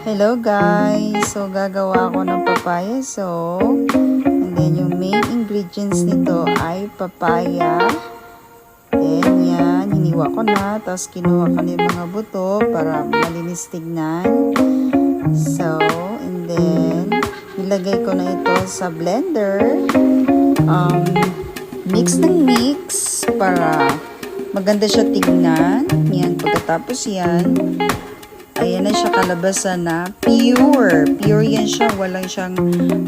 Hello guys! So gagawa ako ng papaya soap. And then yung main ingredients nito ay papaya. Then yan, hiniwa ko na. Tapos kinuha ko na yung mga buto para malinis tignan. So, and then nilagay ko na ito sa blender. Mix ng mix para maganda siya tignan. Yan, pagkatapos yan, ayan na siya kalabasan na pure. Pure yan siya. Walang siyang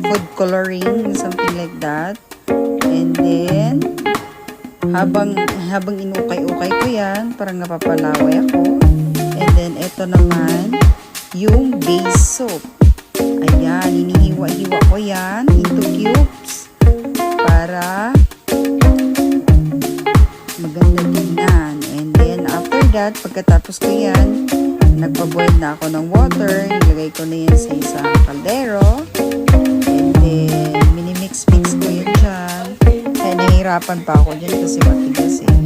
food coloring, something like that. And then, habang inukay-ukay ko yan, parang napapalaway ako. And then, ito naman, yung base soap. Ayan, inihiwa-hiwa ko yan into cubes para maganda tignan. And then, after that, pagkatapos ko yan, nagpa-boil na ako ng water. Ilagay ko na yan sa isang kaldero. And then, minimix-mix ko yun dyan. Kaya nahihirapan pa ako dyan kasi matigas eh.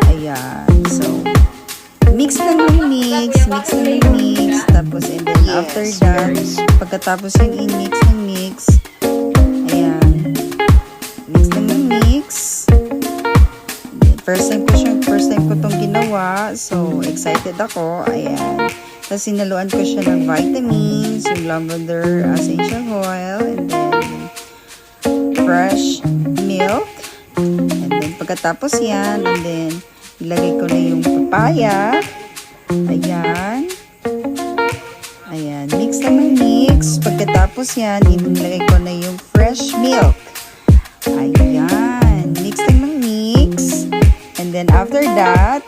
Ayan. So, mix lang yung mix. Mix lang yung mix. Tapos, and then after that, pagkatapos yung in-mix ng mix, ayan. Mix lang yung mix. First time ko itong ginawa. So, excited ako. Ayan. Tapos, sinaluan ko siya ng vitamins, yung lavender essential oil, and then fresh milk. And then, pagkatapos yan, and then, ilagay ko na yung papaya. Ayan. Ayan. Mix naman mix. Pagkatapos yan, ilagay ko na yung fresh milk. Ayan. Mix naman mix. And then, after that,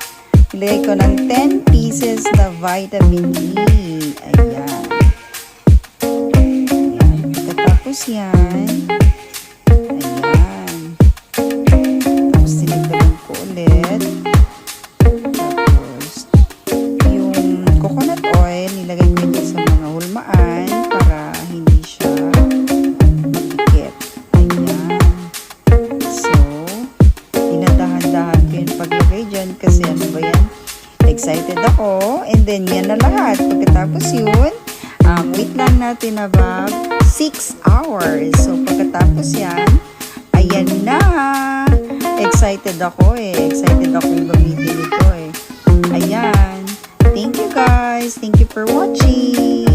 ilagay ko ng 10 pieces na vitamin E. Ayan. Ayan. Pagkatapos yan, ayan. Tapos, sinagdagan ko ulit. Tapos, yung coconut oil, nilagay ko ito sa mga hulmaan para hindi siya magdikit. Ayan. So, dinadahan-dahan ko yung paglagay dyan kasi ano ba yan? Excited ako. And then, yan na lahat. Pagkatapos yun, wait lang natin about 6 hours. So, pagkatapos yan, ayan na. Excited ako eh. Excited ako yung gamitin ito eh. Ayan. Thank you guys. Thank you for watching.